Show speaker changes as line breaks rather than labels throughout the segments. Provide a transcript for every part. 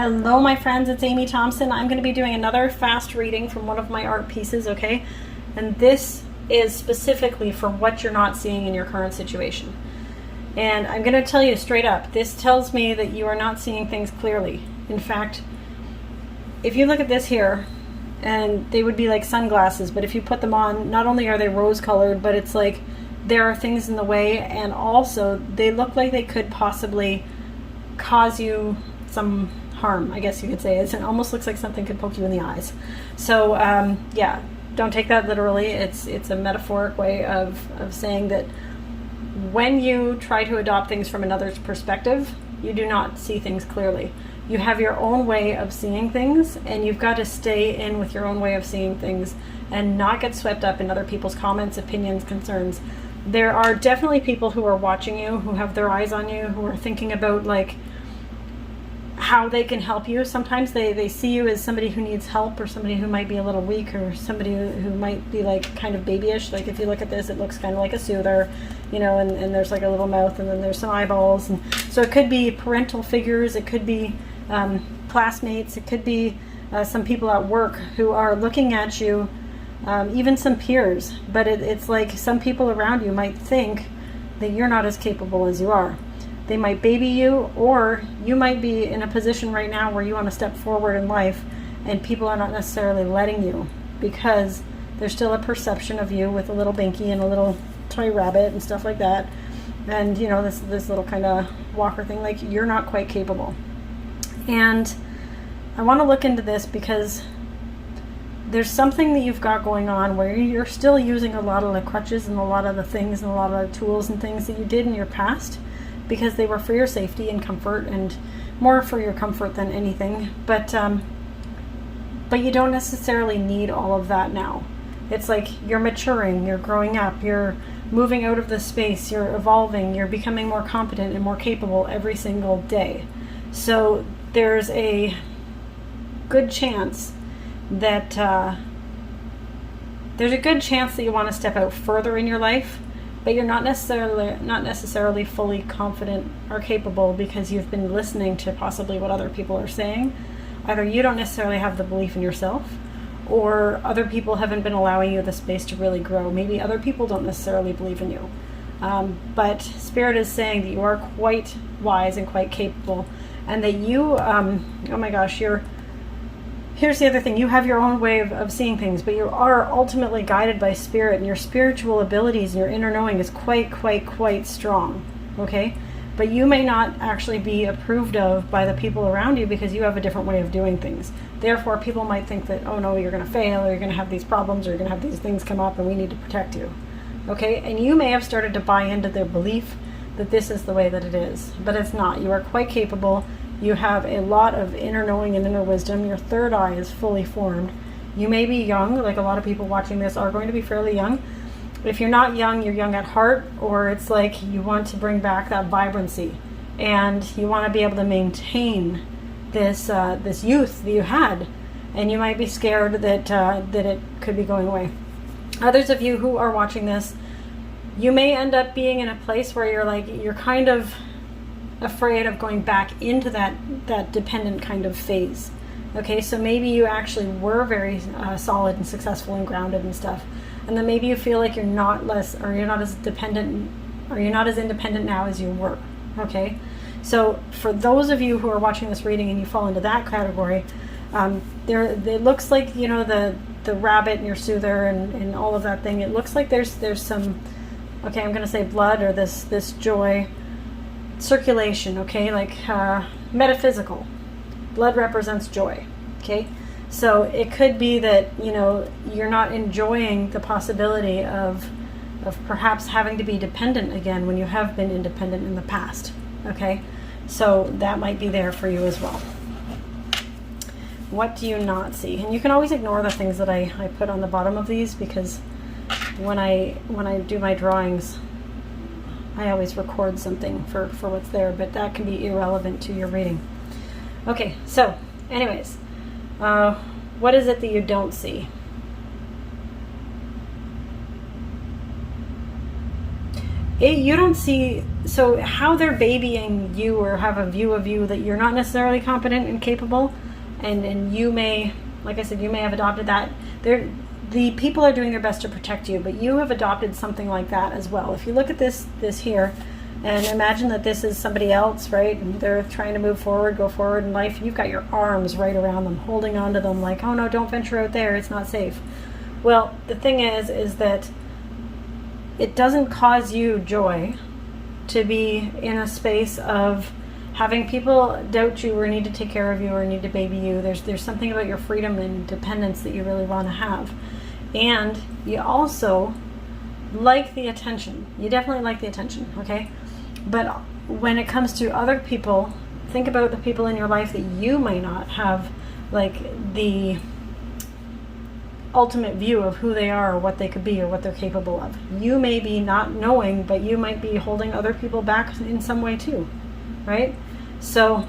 Hello, my friends, it's Amy Thompson. I'm going to be doing another fast reading from one of my art pieces, okay? And this is specifically for what you're not seeing in your current situation. And I'm going to tell you straight up, this tells me that you are not seeing things clearly. In fact, if you look at this here, and they would be like sunglasses, but if you put them on, not only are they rose-colored, but it's like there are things in the way, and also they look like they could possibly cause you some harm, I guess you could say. It almost looks like something could poke you in the eyes. So yeah, don't take that literally. It's a metaphoric way of saying that when you try to adopt things from another's perspective, you do not see things clearly. You have your own way of seeing things, and you've got to stay in with your own way of seeing things and not get swept up in other people's comments, opinions, concerns. There are definitely people who are watching you, who have their eyes on you, who are thinking about like how they can help you. Sometimes they see you as somebody who needs help, or somebody who might be a little weak, or somebody who might be like kind of babyish. Like if you look at this, it looks kind of like a soother, you know, and there's like a little mouth, and then there's some eyeballs. And so it could be parental figures, it could be classmates, it could be some people at work who are looking at you, even some peers. But it's like some people around you might think that you're not as capable as you are. They might baby you, or you might be in a position right now where you want to step forward in life, and people are not necessarily letting you because there's still a perception of you with a little binky and a little toy rabbit and stuff like that, and you know, this little kind of walker thing, like you're not quite capable. And I want to look into this because there's something that you've got going on where you're still using a lot of the crutches and a lot of the things and a lot of the tools and things that you did in your past, because they were for your safety and comfort, and more for your comfort than anything. But you don't necessarily need all of that now. It's like you're maturing, you're growing up, you're moving out of this space, you're evolving, you're becoming more competent and more capable every single day. So there's a good chance that you want to step out further in your life, but you're not necessarily fully confident or capable because you've been listening to possibly what other people are saying. Either you don't necessarily have the belief in yourself, or other people haven't been allowing you the space to really grow. Maybe other people don't necessarily believe in you. But Spirit is saying that you are quite wise and quite capable, and that you, oh my gosh, here's the other thing. You have your own way of seeing things, but you are ultimately guided by Spirit, and your spiritual abilities and your inner knowing is quite strong, okay? But you may not actually be approved of by the people around you because you have a different way of doing things. Therefore, people might think that, oh no, you're going to fail, or you're going to have these problems, or you're going to have these things come up, and we need to protect you, okay? And you may have started to buy into their belief that this is the way that it is, but it's not. You are quite capable. You have a lot of inner knowing and inner wisdom. Your third eye is fully formed. You may be young, like a lot of people watching this are going to be fairly young. If you're not young, you're young at heart, or it's like you want to bring back that vibrancy, and you want to be able to maintain this youth that you had, and you might be scared that it could be going away. Others of you who are watching this, you may end up being in a place where you're kind of afraid of going back into that dependent kind of phase. Okay, so maybe you actually were very solid and successful and grounded and stuff, and then maybe you feel like you're not as independent now as you were. Okay, so for those of you who are watching this reading and you fall into that category, it looks like, you know, the rabbit and your soother and all of that thing. It looks like there's some, okay, I'm going to say blood, or this joy, circulation, okay, like metaphysical. Blood represents joy, okay? So it could be that, you know, you're not enjoying the possibility of perhaps having to be dependent again when you have been independent in the past, okay? So that might be there for you as well. What do you not see? And you can always ignore the things that I put on the bottom of these, because when I do my drawings, I always record something for what's there, but that can be irrelevant to your reading. Okay, so anyways, what is it that you don't see? you don't see, so how they're babying you or have a view of you that you're not necessarily competent and capable, and you may, like I said, you may have adopted that. The people are doing their best to protect you, but you have adopted something like that as well. If you look at this here, and imagine that this is somebody else, right? And they're trying to move forward, go forward in life. You've got your arms right around them, holding on to them like, oh no, don't venture out there, it's not safe. Well, the thing is that it doesn't cause you joy to be in a space of having people doubt you or need to take care of you or need to baby you. There's something about your freedom and independence that you really want to have. And you also like the attention. You definitely like the attention, okay? But when it comes to other people, think about the people in your life that you might not have like the ultimate view of who they are or what they could be or what they're capable of. You may be not knowing, but you might be holding other people back in some way too, right? So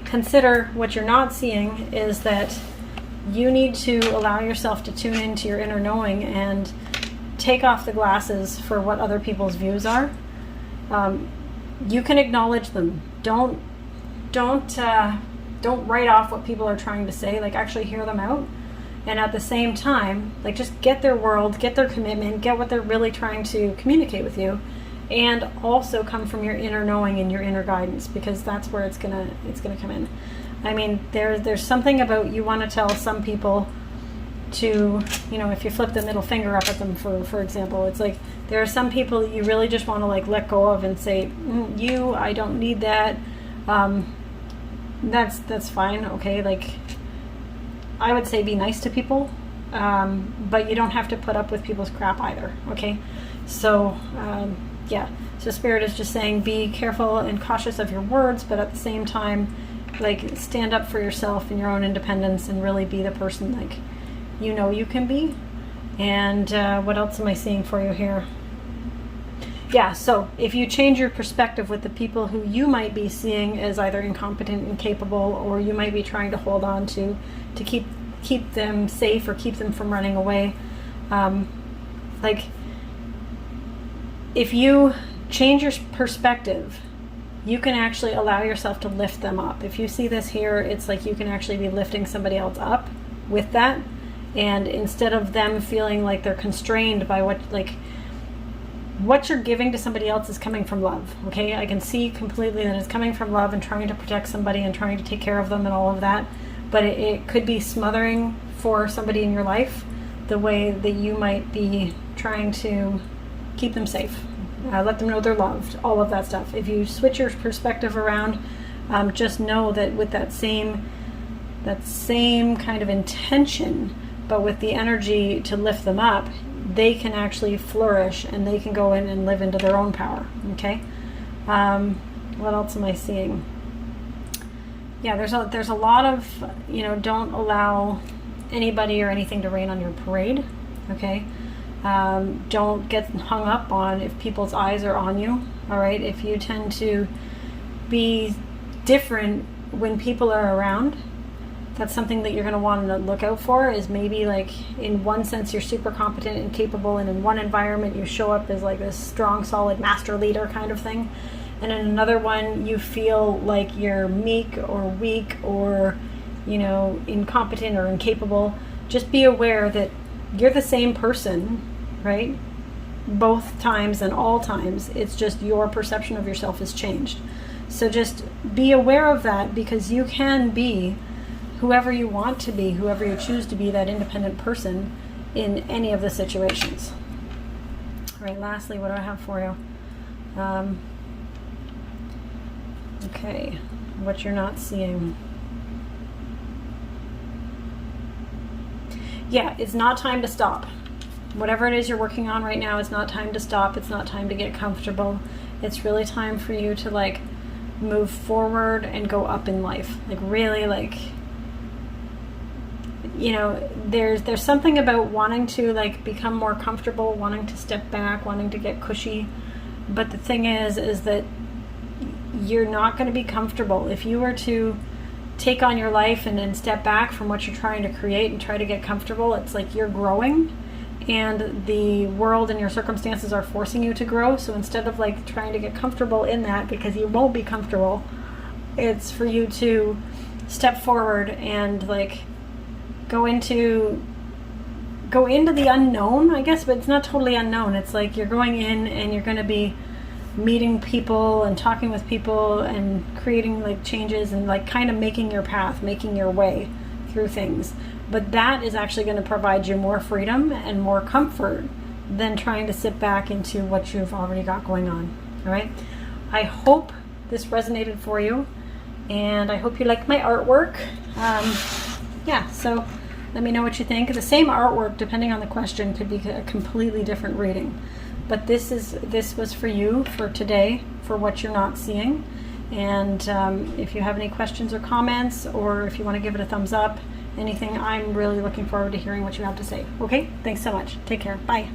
consider what you're not seeing is that you need to allow yourself to tune into your inner knowing and take off the glasses for what other people's views are. You can acknowledge them. Don't write off what people are trying to say. Like, actually hear them out. And at the same time, like, just get their world, get their commitment, get what they're really trying to communicate with you, and also come from your inner knowing and your inner guidance, because that's where it's gonna come in. I mean, there's something about, you want to tell some people to, you know, if you flip the middle finger up at them, for example, it's like there are some people that you really just want to like let go of and say, I don't need that. That's fine, okay? Like, I would say be nice to people, but you don't have to put up with people's crap either, okay? So, yeah. So Spirit is just saying be careful and cautious of your words, but at the same time, like, stand up for yourself and your own independence and really be the person like you know you can be. And what else am I seeing for you here? Yeah, so if you change your perspective with the people who you might be seeing as either incompetent, incapable, or you might be trying to hold on to keep them safe or keep them from running away, like, if you change your perspective, you can actually allow yourself to lift them up. If you see this here, it's like you can actually be lifting somebody else up with that, and instead of them feeling like they're constrained by what you're giving to somebody else is coming from love, okay? I can see completely that it's coming from love and trying to protect somebody and trying to take care of them and all of that, but it could be smothering for somebody in your life, the way that you might be trying to keep them safe, let them know they're loved, all of that stuff. If you switch your perspective around, just know that with that same kind of intention, but with the energy to lift them up, they can actually flourish and they can go in and live into their own power, okay? What else am I seeing? Yeah, there's a lot of, don't allow anybody or anything to rain on your parade, okay? Don't get hung up on if people's eyes are on you, all right? If you tend to be different when people are around, that's something that you're going to want to look out for. Is maybe like, in one sense you're super competent and capable, and in one environment you show up as like this strong, solid master leader kind of thing, and in another one you feel like you're meek or weak or incompetent or incapable. Just be aware that you're the same person, right? Both times and all times. It's just your perception of yourself has changed. So just be aware of that, because you can be whoever you want to be, whoever you choose to be, that independent person in any of the situations. All right, lastly, what do I have for you? Okay, what you're not seeing. Yeah, it's not time to stop. Whatever it is you're working on right now, it's not time to stop. It's not time to get comfortable. It's really time for you to move forward and go up in life. Really there's something about wanting to become more comfortable, wanting to step back, wanting to get cushy. But the thing is that you're not going to be comfortable. If you were to take on your life and then step back from what you're trying to create and try to get comfortable, it's like you're growing and the world and your circumstances are forcing you to grow. So instead of like trying to get comfortable in that, because you won't be comfortable, it's for you to step forward and like go into the unknown, I guess, but it's not totally unknown. It's like you're going in and you're going to be meeting people and talking with people and creating like changes and like kind of making your path, making your way through things. But that is actually going to provide you more freedom and more comfort than trying to sit back into what you've already got going on. All right. I hope this resonated for you, and I hope you like my artwork. Yeah, so let me know what you think. The same artwork, depending on the question, could be a completely different reading. But this was for you for today, for what you're not seeing. And if you have any questions or comments, or if you want to give it a thumbs up, anything, I'm really looking forward to hearing what you have to say. Okay? Thanks so much. Take care. Bye.